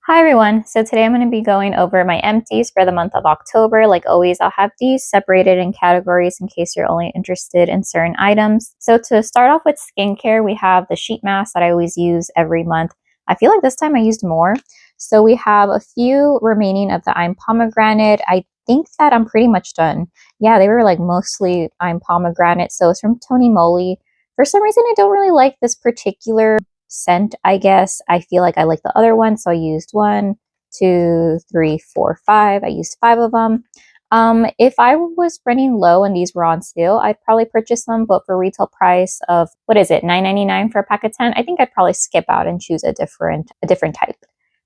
Hi everyone. So today I'm going to be going over my empties for the month of October. Like always, I'll have these separated in categories in case you're only interested in certain items. So to start off with skincare, we have the sheet mask that I always use every month. I feel like this time I used more. So we have a few remaining of the I'm pomegranate. I think that I'm pretty much done. Yeah, they were like mostly I'm pomegranate. So it's from Tony Moly. For some reason, I don't really like this particular scent, I guess. I feel like I like the other one, so I used one, two, three, four, five. I used five of them. If I was running low and these were on sale, I'd probably purchase them, but for retail price of what is it, $9.99 for a pack of 10, I think I'd probably skip out and choose a different type.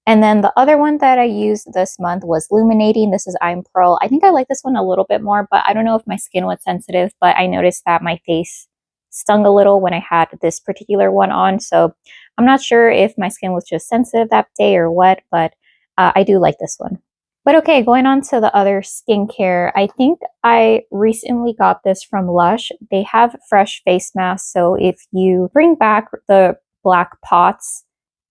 And then the other one that I used this month was Luminating. This is I'm Pearl. I think I like this one a little bit more, but I don't know if my skin was sensitive, but I noticed that my face stung a little when I had this particular one on. So I'm not sure if my skin was just sensitive that day or what, but I do like this one. But okay, going on to the other skincare, I think I recently got this from Lush. They have fresh face masks. So if you bring back the black pots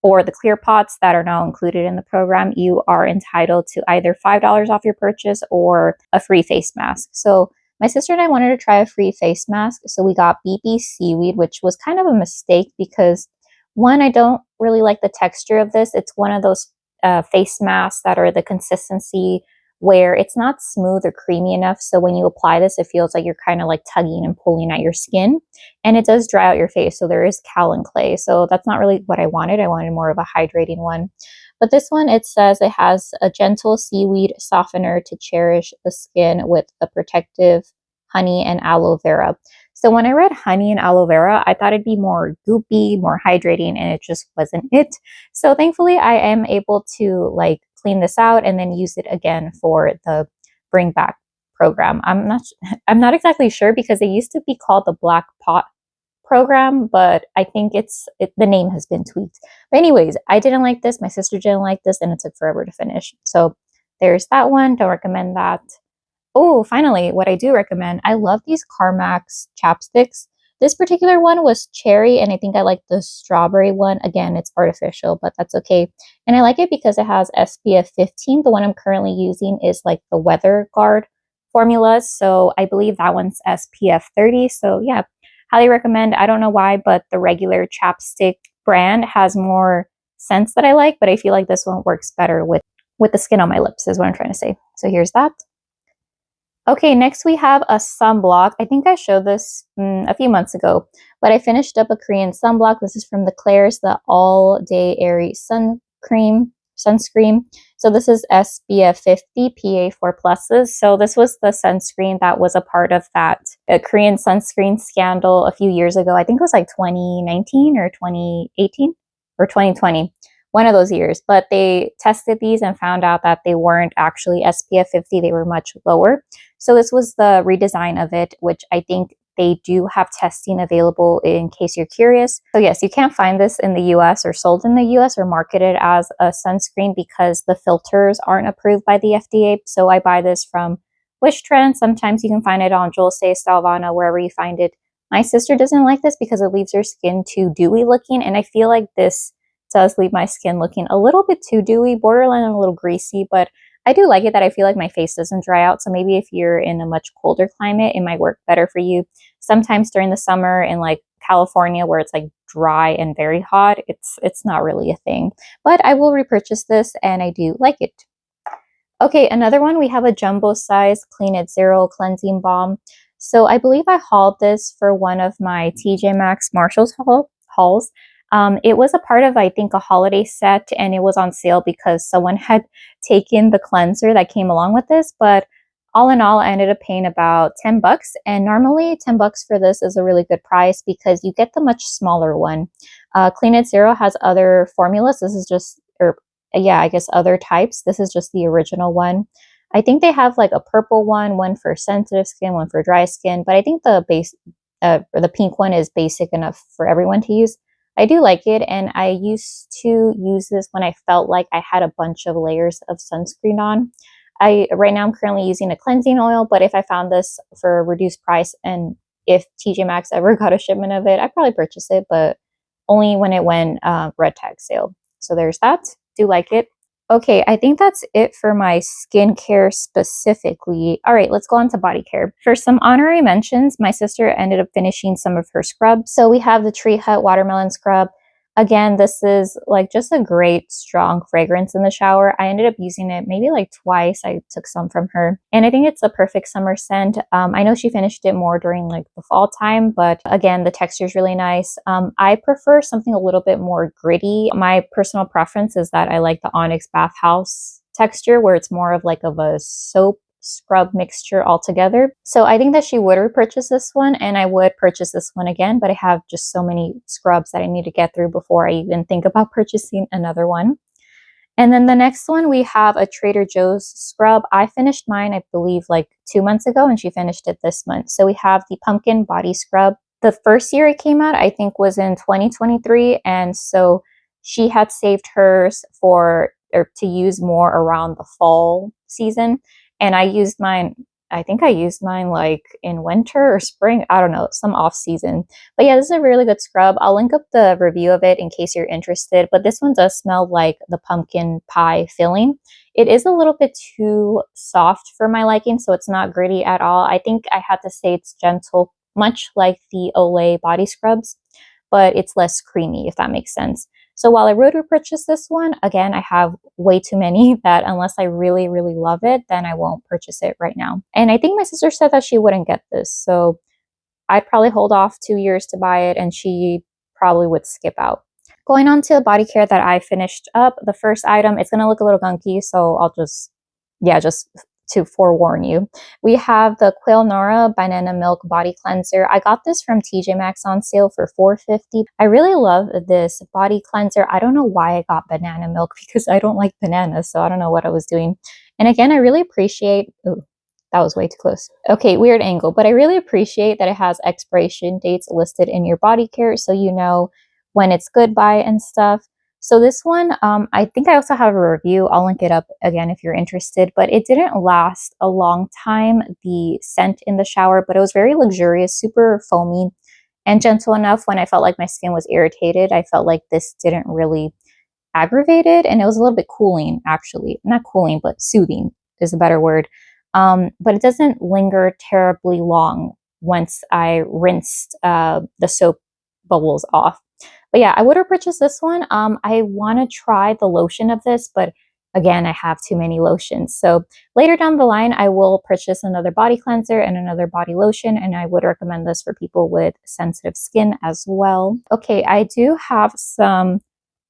or the clear pots that are now included in the program, you are entitled to either $5 off your purchase or a free face mask. So my sister and I wanted to try a free face mask, so we got BB Seaweed, which was kind of a mistake because, one, I don't really like the texture of this. It's one of those face masks that are the consistency where it's not smooth or creamy enough. So when you apply this, it feels like you're kind of like tugging and pulling at your skin, and it does dry out your face. So there is kaolin clay. So that's not really what I wanted. I wanted more of a hydrating one. But this one, it says it has a gentle seaweed softener to cherish the skin with a protective honey and aloe vera. So when I read honey and aloe vera, I thought it'd be more goopy, more hydrating, and it just wasn't it. So thankfully, I am able to like clean this out and then use it again for the bring back program. I'm not exactly sure because it used to be called the Black Pot program, but I think the name has been tweaked. But anyways, I didn't like this. My sister didn't like this, and it took forever to finish. So there's that one. Don't recommend that. Oh, finally, what I do recommend. I love these CarMax chapsticks. This particular one was cherry, and I think I like the strawberry one. Again, it's artificial, but that's okay. And I like it because it has SPF 15. The one I'm currently using is like the Weather Guard formula. So I believe that one's SPF 30. So yeah, highly recommend. I don't know why, but the regular chapstick brand has more scents that I like, but I feel like this one works better with the skin on my lips is what I'm trying to say. So here's that. Okay, next we have a sunblock. I think I showed this a few months ago, but I finished up a Korean sunblock. This is from the Claire's, the All Day Airy Sunscreen. So this is SPF 50 PA4 pluses. So this was the sunscreen that was a part of that Korean sunscreen scandal a few years ago. I think it was like 2019 or 2018 or 2020. One of those years, but they tested these and found out that they weren't actually SPF 50, they were much lower. So this was the redesign of it, which I think they do have testing available in case you're curious. So yes, you can't find this in the US or sold in the US or marketed as a sunscreen because the filters aren't approved by the FDA. So I buy this from Wish Trend. Sometimes you can find it on Jewel Say Stalvana, wherever you find it. My sister doesn't like this because it leaves her skin too dewy looking, and I feel like this does leave my skin looking a little bit too dewy, borderline a little greasy, but I do like it that I feel like my face doesn't dry out. So maybe if you're in a much colder climate, it might work better for you. Sometimes during the summer in like California where it's like dry and very hot, it's not really a thing. But I will repurchase this and I do like it. Okay, another one, we have a jumbo size Clean It Zero cleansing balm. So I believe I hauled this for one of my TJ Maxx Marshalls hauls. It was a part of, I think, a holiday set, and it was on sale because someone had taken the cleanser that came along with this. But all in all, I ended up paying about 10 bucks. And normally 10 bucks for this is a really good price because you get the much smaller one. Clean It Zero has other formulas. This is just, or yeah, I guess other types. This is just the original one. I think they have like a purple one for sensitive skin, one for dry skin. But I think the the pink one is basic enough for everyone to use. I do like it, and I used to use this when I felt like I had a bunch of layers of sunscreen on. Right now I'm currently using a cleansing oil, but if I found this for a reduced price and if TJ Maxx ever got a shipment of it, I'd probably purchase it, but only when it went red tag sale. So there's that. Do like it. Okay, I think that's it for my skincare specifically. All right, let's go on to body care. For some honorary mentions, my sister ended up finishing some of her scrubs. So we have the Tree Hut Watermelon Scrub. Again, this is like just a great strong fragrance in the shower. I ended up using it maybe like twice. I took some from her, and I think it's a perfect summer scent. I know she finished it more during like the fall time, but again, the texture is really nice. I prefer something a little bit more gritty. My personal preference is that I like the Onyx Bathhouse texture, where it's more of like of a soap scrub mixture altogether. So I think that she would repurchase this one, and I would purchase this one again, but I have just so many scrubs that I need to get through before I even think about purchasing another one. And then the next one, we have a Trader Joe's scrub. I finished mine, I believe, like 2 months ago, and she finished it this month. So we have the Pumpkin Body Scrub. The first year it came out, I think, was in 2023. And so she had saved hers for or to use more around the fall season. And I used mine, I think I used mine like in winter or spring. I don't know, some off season. But yeah, this is a really good scrub. I'll link up the review of it in case you're interested. But this one does smell like the pumpkin pie filling. It is a little bit too soft for my liking, so it's not gritty at all. I think I had to say it's gentle, much like the Olay body scrubs, but it's less creamy, if that makes sense. So while I would repurchase this one, again, I have way too many that unless I really, really love it, then I won't purchase it right now. And I think my sister said that she wouldn't get this. So I'd probably hold off 2 years to buy it, and she probably would skip out. Going on to body care that I finished up, the first item, it's going to look a little gunky, so I'll just, yeah, just to forewarn you. We have the Quail Nora Banana Milk Body Cleanser. I got this from TJ Maxx on sale for $4.50. I really love this body cleanser. I don't know why I got banana milk because I don't like bananas, so I don't know what I was doing. And again, I really appreciate, ooh, that was way too close. Okay, weird angle, but I really appreciate that it has expiration dates listed in your body care so you know when it's good by and stuff. So this one, I think I also have a review. I'll link it up again if you're interested, but it didn't last a long time, the scent in the shower, but it was very luxurious, super foamy and gentle enough when I felt like my skin was irritated. I felt like this didn't really aggravate it, and it was a little bit cooling, actually. Not cooling, but soothing is a better word. But it doesn't linger terribly long once I rinsed the soap bubbles off. But yeah, I would repurchase this one. I want to try the lotion of this, but again, I have too many lotions. So later down the line, I will purchase another body cleanser and another body lotion, and I would recommend this for people with sensitive skin as well. Okay, I do have some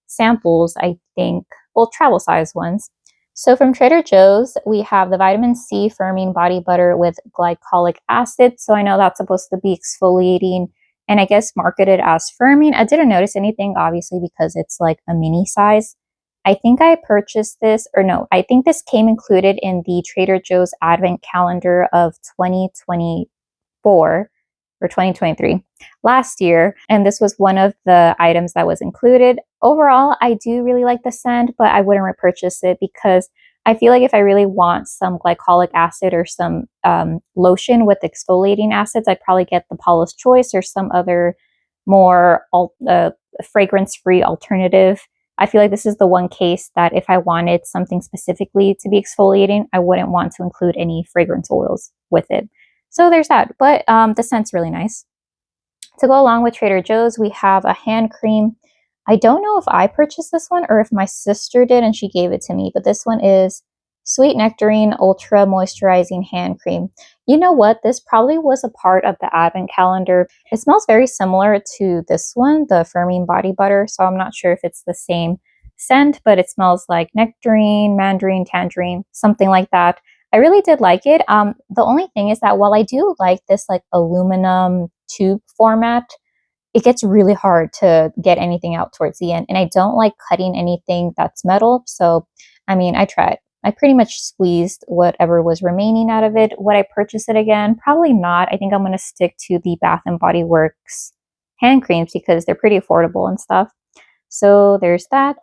samples, I think, well, travel size ones. So from Trader Joe's, we have the vitamin C firming body butter with glycolic acid. So I know that's supposed to be exfoliating and I guess marketed as firming. I didn't notice anything, obviously, because it's like a mini size. I think I purchased this, or no, I think this came included in the Trader Joe's Advent Calendar of 2024 or 2023 last year. And this was one of the items that was included. Overall, I do really like the scent, but I wouldn't repurchase it because I feel like if I really want some glycolic acid or some lotion with exfoliating acids, I'd probably get the Paula's Choice or some other more fragrance-free alternative. I feel like this is the one case that if I wanted something specifically to be exfoliating, I wouldn't want to include any fragrance oils with it. So there's that, but the scent's really nice. To go along with Trader Joe's, we have a hand cream. I don't know if I purchased this one or if my sister did and she gave it to me, but this one is Sweet Nectarine Ultra Moisturizing Hand Cream. You know what? This probably was a part of the Advent Calendar. It smells very similar to this one, the Firming Body Butter, so I'm not sure if it's the same scent, but it smells like nectarine, mandarin, tangerine, something like that. I really did like it. The only thing is that while I do like this like aluminum tube format, it gets really hard to get anything out towards the end. And I don't like cutting anything that's metal. So, I mean, I tried. I pretty much squeezed whatever was remaining out of it. Would I purchase it again? Probably not. I think I'm going to stick to the Bath & Body Works hand creams because they're pretty affordable and stuff. So there's that.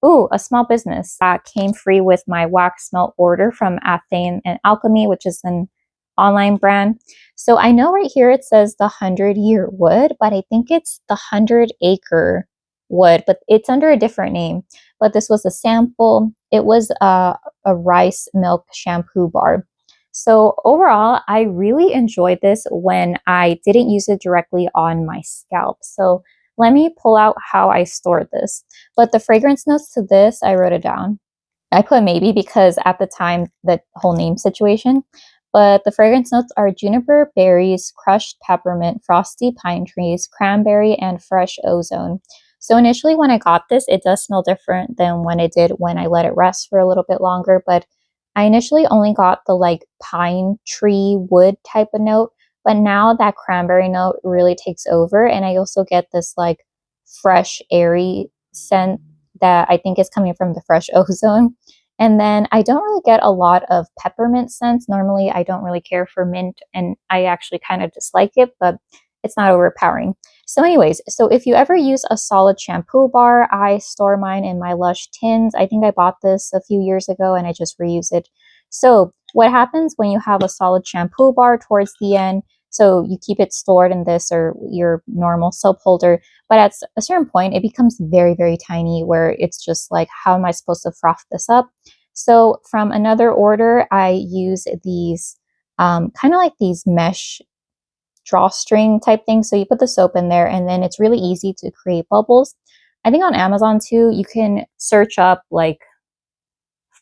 Ooh, a small business that came free with my wax melt order from Athane and Alchemy, which is an online brand. So I know right here it says the 100-year wood, but I think it's the 100-acre wood, but it's under a different name. But this was a sample. It was a rice milk shampoo bar. So overall, I really enjoyed this when I didn't use it directly on my scalp. So let me pull out how I stored this. But the fragrance notes to this, I wrote it down. I put maybe because at the time, the whole name situation. But the fragrance notes are juniper, berries, crushed peppermint, frosty pine trees, cranberry, and fresh ozone. So initially when I got this, it does smell different than when it did when I let it rest for a little bit longer. But I initially only got the like pine tree wood type of note. But now that cranberry note really takes over. And I also get this like fresh, airy scent that I think is coming from the fresh ozone. And then I don't really get a lot of peppermint scents. Normally, I don't really care for mint, and I actually kind of dislike it, but it's not overpowering. So anyways, so if you ever use a solid shampoo bar, I store mine in my Lush tins. I think I bought this a few years ago and I just reuse it. So what happens when you have a solid shampoo bar towards the end? So you keep it stored in this or your normal soap holder, but at a certain point, it becomes very, very tiny where it's just like, how am I supposed to froth this up? So from another order, I use these kind of like these mesh drawstring type things. So you put the soap in there and then it's really easy to create bubbles. I think on Amazon too, you can search up like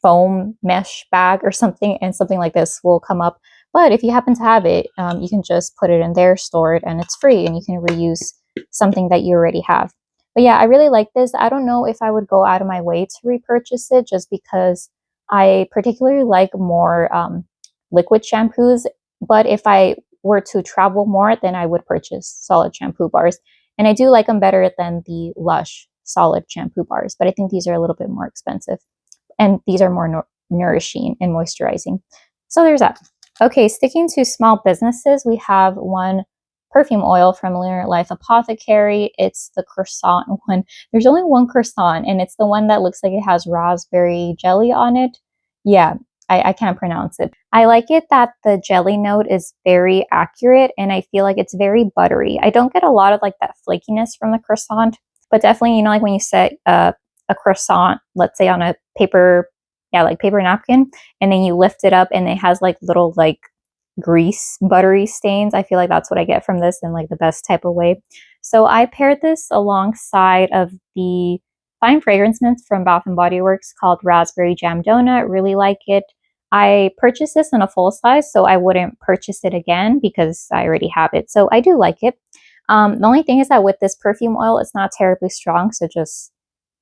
foam mesh bag or something, and something like this will come up. But if you happen to have it, you can just put it in there, store it, and it's free, and you can reuse something that you already have. But yeah, I really like this. I don't know if I would go out of my way to repurchase it just because I particularly like more liquid shampoos. But if I were to travel more, then I would purchase solid shampoo bars. And I do like them better than the Lush solid shampoo bars, but I think these are a little bit more expensive. And these are more nourishing and moisturizing. So there's that. Okay, sticking to small businesses, we have one perfume oil from Lunar Life Apothecary. It's the croissant one. There's only one croissant, and it's the one that looks like it has raspberry jelly on it. Yeah, I can't pronounce it. I like it that the jelly note is very accurate, and I feel like it's very buttery. I don't get a lot of like that flakiness from the croissant, but definitely, you know, like when you set a croissant, let's say on a paper, yeah, like paper napkin, and then you lift it up and it has like little like grease buttery stains. I feel like that's what I get from this in like the best type of way. So I paired this alongside of the fine fragrance mints from Bath and Body Works called Raspberry Jam Donut. Really like it. I purchased this in a full size, so I wouldn't purchase it again because I already have it. So I do like it. The only thing is that with this perfume oil, it's not terribly strong, so just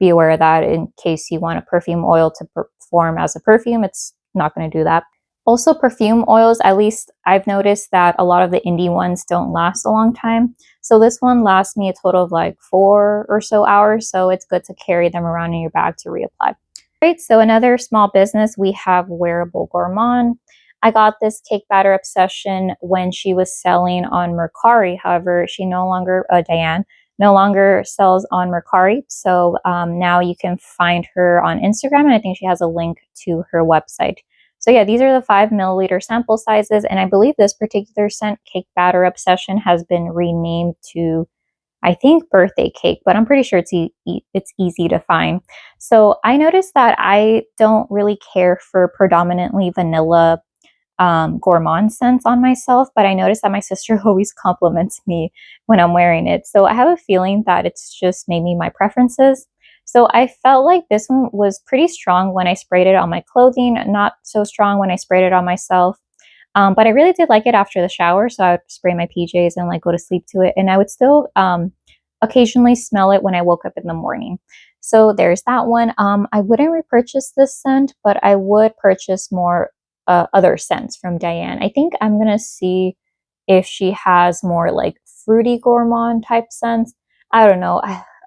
be aware of that in case you want a perfume oil to perform as a perfume. It's not going to do that. Also, perfume oils, at least I've noticed that a lot of the indie ones don't last a long time. So this one lasts me a total of like 4 or so hours. So it's good to carry them around in your bag to reapply. Great. So another small business, we have Wearable Gourmand. I got this cake batter obsession when she was selling on Mercari. However, she no longer, Diane, no longer sells on Mercari. So now you can find her on Instagram, and I think she has a link to her website. So yeah, these are the 5 milliliter sample sizes, and I believe this particular scent, Cake Batter Obsession, has been renamed to, I think, Birthday Cake, but I'm pretty sure it's easy to find. So I noticed that I don't really care for predominantly vanilla gourmand scents on myself, but I noticed that my sister always compliments me when I'm wearing it. So I have a feeling that it's just maybe my preferences. So I felt like this one was pretty strong when I sprayed it on my clothing, not so strong when I sprayed it on myself. But I really did like it after the shower, so I would spray my PJs and like go to sleep to it. And I would still occasionally smell it when I woke up in the morning. So there's that one. I wouldn't repurchase this scent, but I would purchase more other scents from Diane. I think I'm gonna see if she has more like fruity gourmand type scents. I don't know.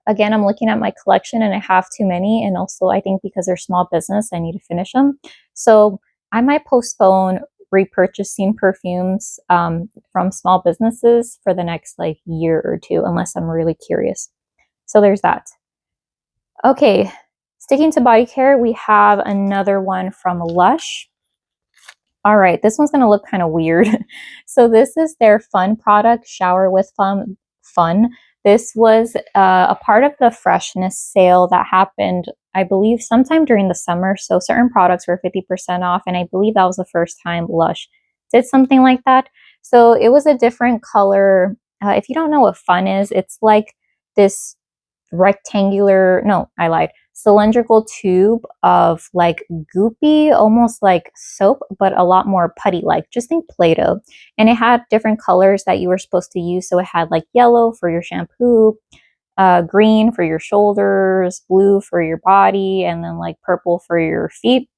Again, I'm looking at my collection and I have too many, and also I think because they're small business, I need to finish them. So I might postpone repurchasing perfumes from small businesses for the next like year or two, unless I'm really curious. So there's that. Okay, sticking to body care, we have another one from Lush. All right, this one's gonna look kind of weird. So this is their fun product, Shower with Fun. This was a part of the freshness sale that happened, I believe, sometime during the summer. So certain products were 50% off, and I believe that was the first time Lush did something like that. So it was a different color. If you don't know what fun is, it's like this rectangular, no, I lied, cylindrical tube of like goopy, almost like soap, but a lot more putty like. Just think Play-Doh. And it had different colors that you were supposed to use. So it had like yellow for your shampoo, green for your shoulders, blue for your body, and then like purple for your feet.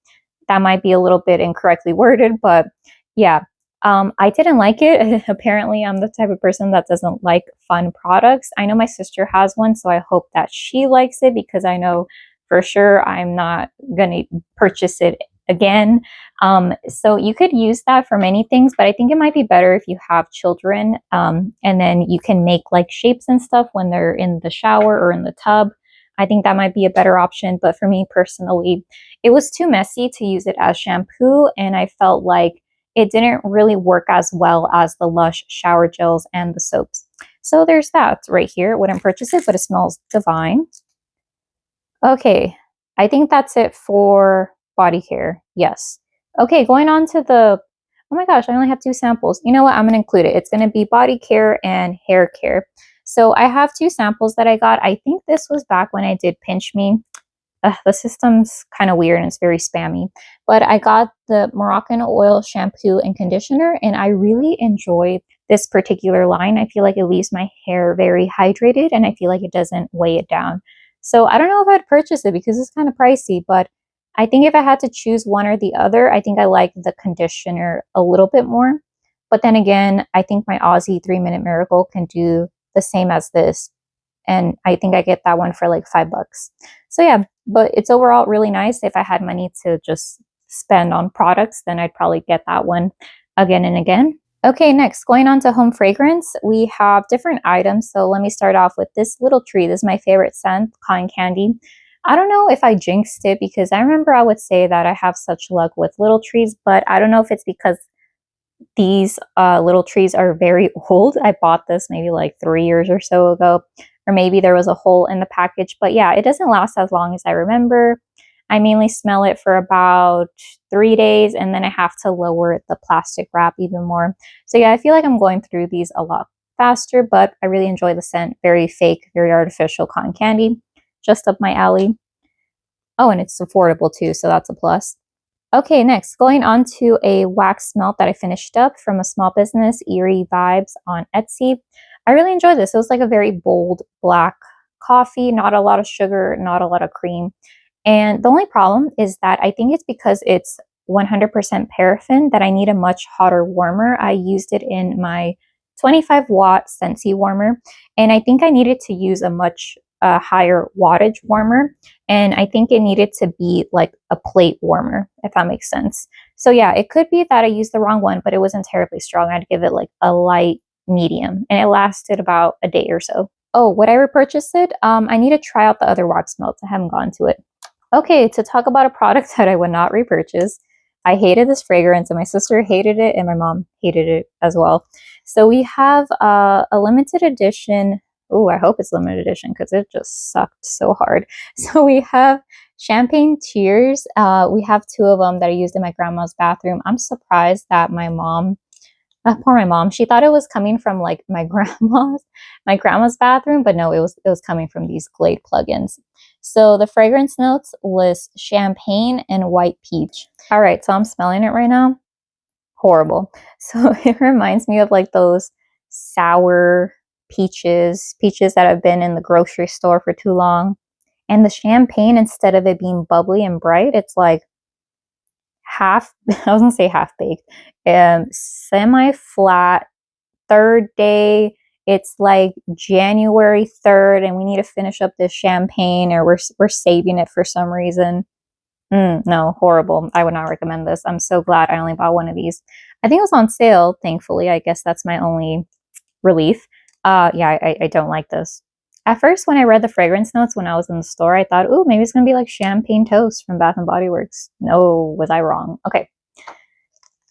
That might be a little bit incorrectly worded, but yeah. I didn't like it. Apparently, I'm the type of person that doesn't like fun products. I know my sister has one, so I hope that she likes it because I know for sure I'm not going to purchase it again. So you could use that for many things, but I think it might be better if you have children, and then you can make like shapes and stuff when they're in the shower or in the tub. I think that might be a better option. But for me personally, it was too messy to use it as shampoo, and I felt like it didn't really work as well as the Lush shower gels and the soaps. So there's that right here. Wouldn't purchase it, but it smells divine. Okay, I think that's it for body care. Yes. Okay, going on to the, oh my gosh, I only have 2 samples. You know what? I'm going to include it. It's going to be body care and hair care. So I have 2 samples that I got. I think this was back when I did Pinch Me. The system's kind of weird and it's very spammy. But I got the Moroccan oil shampoo and conditioner, and I really enjoy this particular line. I feel like it leaves my hair very hydrated, and I feel like it doesn't weigh it down. So I don't know if I'd purchase it because it's kind of pricey, but I think if I had to choose one or the other, I think I like the conditioner a little bit more. But then again, I think my Aussie 3-Minute Miracle can do the same as this. And I think I get that one for like $5. So yeah, but it's overall really nice. If I had money to just spend on products, then I'd probably get that one again and again. Okay, next, going on to home fragrance, we have different items. So let me start off with this little tree. This is my favorite scent, cotton candy. I don't know if I jinxed it because I remember I would say that I have such luck with little trees, but I don't know if it's because these little trees are very old. I bought this maybe like 3 years or so ago, or maybe there was a hole in the package. But yeah, it doesn't last as long as I remember. I mainly smell it for about 3 days, and then I have to lower the plastic wrap even more. So yeah, I feel like I'm going through these a lot faster, but I really enjoy the scent. Very fake, very artificial cotton candy. Just up my alley. Oh, and it's affordable too, so that's a plus. Okay, next, going on to a wax melt that I finished up from a small business, Eerie Vibes on Etsy. I really enjoyed this. It was like a very bold black coffee, not a lot of sugar, not a lot of cream. And the only problem is that I think it's because it's 100% paraffin that I need a much hotter warmer. I used it in my 25-watt Scentsy warmer, and I think I needed to use a much higher wattage warmer, and I think it needed to be like a plate warmer, if that makes sense. So yeah, it could be that I used the wrong one, but it wasn't terribly strong. I'd give it like a light medium, and it lasted about a day or so. Oh, would I repurchase it? I need to try out the other wax melts. I haven't gone to it. Okay, to talk about a product that I would not repurchase. I hated this fragrance, and my sister hated it, and my mom hated it as well. So we have a limited edition. Oh, I hope it's limited edition because it just sucked so hard. So we have Champagne Tears. We have 2 of them that I used in my grandma's bathroom. I'm surprised that my mom, poor my mom, she thought it was coming from like my grandma's bathroom, but no, it was coming from these Glade plugins. So the fragrance notes was champagne and white peach. All right, so I'm smelling it right now. Horrible. So it reminds me of like those sour peaches that have been in the grocery store for too long. And the champagne, instead of it being bubbly and bright, it's like half, I was gonna say half baked, semi-flat. 3rd day, it's like January 3rd, and we need to finish up this champagne, or we're saving it for some reason. No, horrible. I would not recommend this. I'm so glad I only bought one of these. I think it was on sale, thankfully. I guess that's my only relief. Yeah, I don't like this. At first, when I read the fragrance notes when I was in the store, I thought, oh, maybe it's going to be like champagne toast from Bath & Body Works. No, was I wrong? Okay.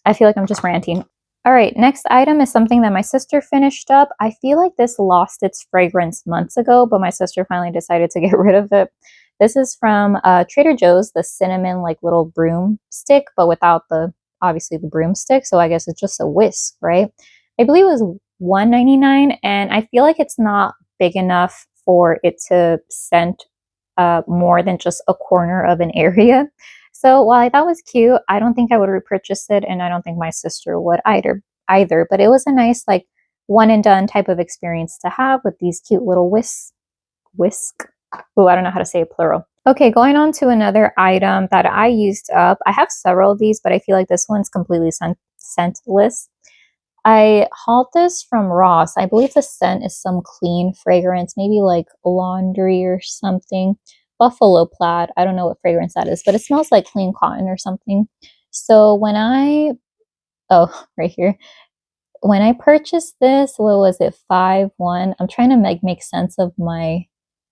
I feel like I'm just ranting. All right, next item is something that my sister finished up. I feel like this lost its fragrance months ago, but my sister finally decided to get rid of it. This is from Trader Joe's, the cinnamon like little broom stick, but without the obviously the broomstick. So I guess it's just a whisk, right? I believe it was $1.99, and I feel like it's not big enough for it to scent more than just a corner of an area. So while I thought it was cute, I don't think I would repurchase it, and I don't think my sister would either. But it was a nice like one and done type of experience to have with these cute little whisk. Oh, I don't know how to say it plural. Okay, going on to another item that I used up. I have several of these, but I feel like this one's completely scentless. I hauled this from Ross. I believe the scent is some clean fragrance, maybe like laundry or something. Buffalo plaid. I don't know what fragrance that is, but it smells like clean cotton or something. So oh, right here. When I purchased this, what was it, 5/1? I'm trying to make sense of my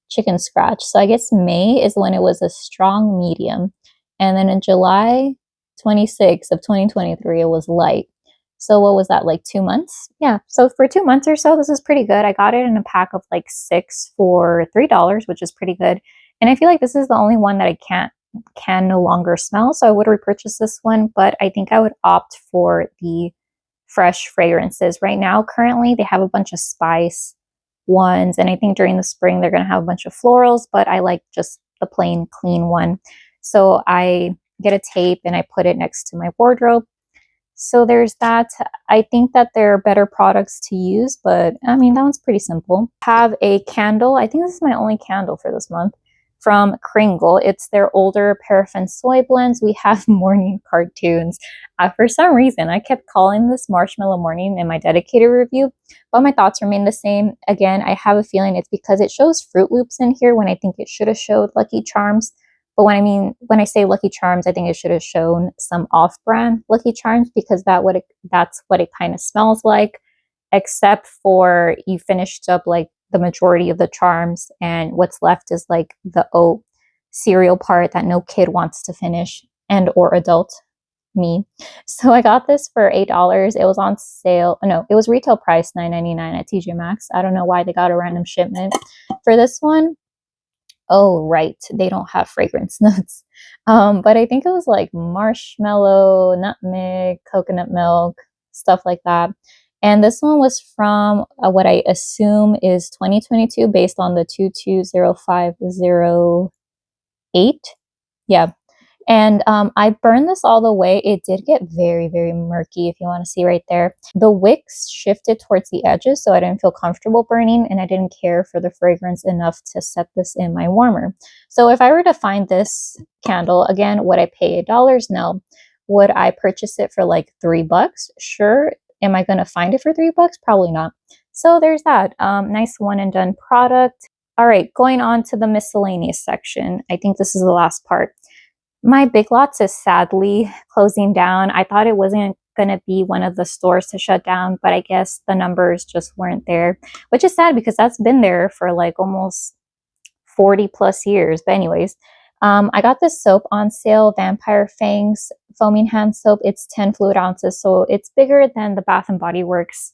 chicken scratch. So I guess May is when it was a strong medium. And then in July 26th of 2023, it was light. So what was that, like 2 months? Yeah. So for 2 months or so, this is pretty good. I got it in a pack of like 6 for $3, which is pretty good. And I feel like this is the only one that I can no longer smell. So I would repurchase this one, but I think I would opt for the fresh fragrances. Right now, currently, they have a bunch of spice ones, and I think during the spring they're going to have a bunch of florals, but I like just the plain clean one. So I get a tape and I put it next to my wardrobe. So there's that. I think that there are better products to use, but I mean, that one's pretty simple. Have a candle. I think this is my only candle for this month from Kringle. It's their older paraffin soy blends. We have morning cartoons. For some reason, I kept calling this Marshmallow Morning in my dedicated review, but my thoughts remain the same. Again, I have a feeling it's because it shows Fruit Loops in here when I think it should have showed Lucky Charms. But when I say Lucky Charms, I think it should have shown some off-brand Lucky Charms, because that's what it kind of smells like, except for you finished up like the majority of the charms, and what's left is like the oat cereal part that no kid wants to finish, and or adult me. So I got this for $8. It was on sale. No, it was retail price $9.99 at TJ Maxx. I don't know why they got a random shipment for this one. Oh, right. They don't have fragrance notes. But I think it was like marshmallow, nutmeg, coconut milk, stuff like that. And this one was from what I assume is 2022 based on the 220508. Yeah, and I burned this all the way. It did get very, very murky, if you want to see right there. The wicks shifted towards the edges, so I didn't feel comfortable burning, and I didn't care for the fragrance enough to set this in my warmer. So if I were to find this candle, again, would I pay $8? No. Would I purchase it for like $3? Sure. Am I going to find it for $3? Probably not. So there's that. Nice one and done product. All right, going on to the miscellaneous section. I think this is the last part. My Big Lots is sadly closing down. I thought it wasn't going to be one of the stores to shut down, but I guess the numbers just weren't there, which is sad because that's been there for like almost 40 plus years. But anyways, I got this soap on sale, Vampire Fangs Foaming Hand Soap. It's 10 fluid ounces, so it's bigger than the Bath & Body Works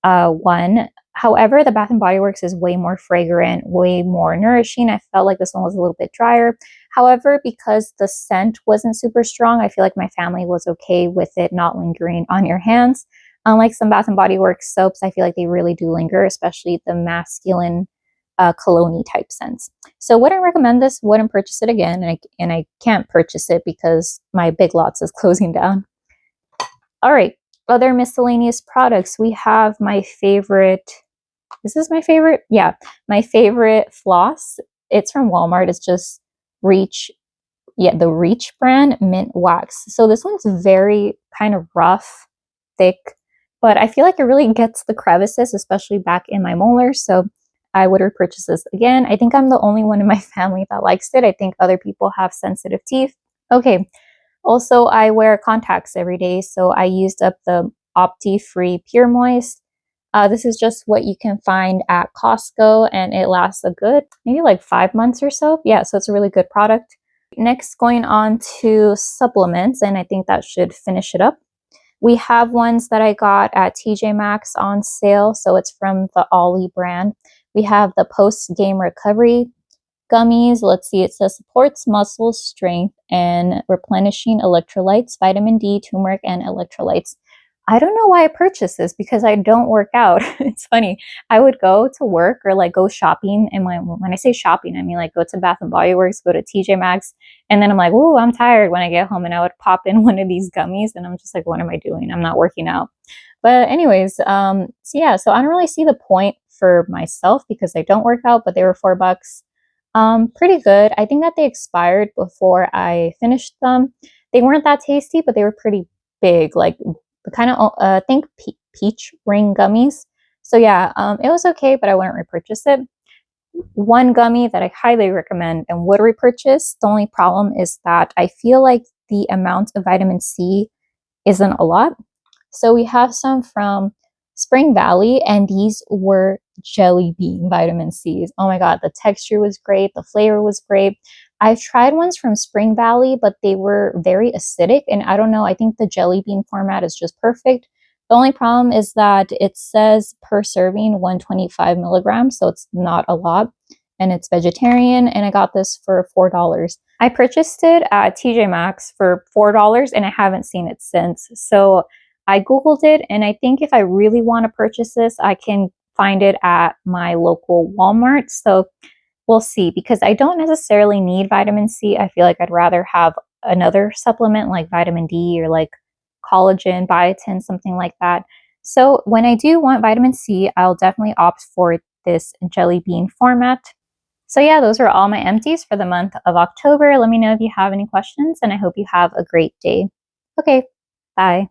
one. However, the Bath & Body Works is way more fragrant, way more nourishing. I felt like this one was a little bit drier. However, because the scent wasn't super strong, I feel like my family was okay with it not lingering on your hands. Unlike some Bath & Body Works soaps, I feel like they really do linger, especially the masculine cologne type scents. So wouldn't recommend this, wouldn't purchase it again, and I can't purchase it because my Big Lots is closing down. All right, other miscellaneous products. We have my favorite, this is my favorite? Yeah, my favorite floss. It's from Walmart. It's just Reach, the Reach brand Mint Wax. So this one's very kind of rough, thick, but I feel like it really gets the crevices, especially back in my molars. So I would repurchase this again. I think I'm the only one in my family that likes it. I think other people have sensitive teeth. Okay. Also, I wear contacts every day, so I used up the Opti Free Pure Moist. This is just what you can find at Costco, and it lasts a good, maybe like 5 months or so. Yeah, so it's a really good product. Next, going on to supplements, and I think that should finish it up. We have ones that I got at TJ Maxx on sale, so it's from the Ollie brand. We have the post-game recovery gummies. Let's see, it says supports muscle strength and replenishing electrolytes, vitamin D, turmeric, and electrolytes. I don't know why I purchased this because I don't work out. It's funny. I would go to work or like go shopping, and when I say shopping, I mean like go to Bath and Body Works, go to TJ Maxx, and then I'm like, "Ooh, I'm tired." When I get home, and I would pop in one of these gummies, and I'm just like, "What am I doing? I'm not working out." But anyways, so yeah, so I don't really see the point for myself because I don't work out, but they were $4. Pretty good. I think that they expired before I finished them. They weren't that tasty, but they were pretty big, like the kind of I think peach ring gummies. So yeah, it was okay, but I wouldn't repurchase it. One gummy that I highly recommend and would repurchase. The only problem is that I feel like the amount of vitamin C isn't a lot. So we have some from Spring Valley, and these were jelly bean vitamin C's. Oh my God, the texture was great. The flavor was great. I've tried ones from Spring Valley, but they were very acidic. And I don't know, I think the jelly bean format is just perfect. The only problem is that it says per serving 125 milligrams, so it's not a lot. And it's vegetarian, and I got this for $4. I purchased it at TJ Maxx for $4, and I haven't seen it since. So I Googled it, and I think if I really want to purchase this, I can find it at my local Walmart. So we'll see, because I don't necessarily need vitamin C. I feel like I'd rather have another supplement like vitamin D or like collagen, biotin, something like that. So when I do want vitamin C, I'll definitely opt for this jelly bean format. So yeah, those are all my empties for the month of October. Let me know if you have any questions, and I hope you have a great day. Okay, bye.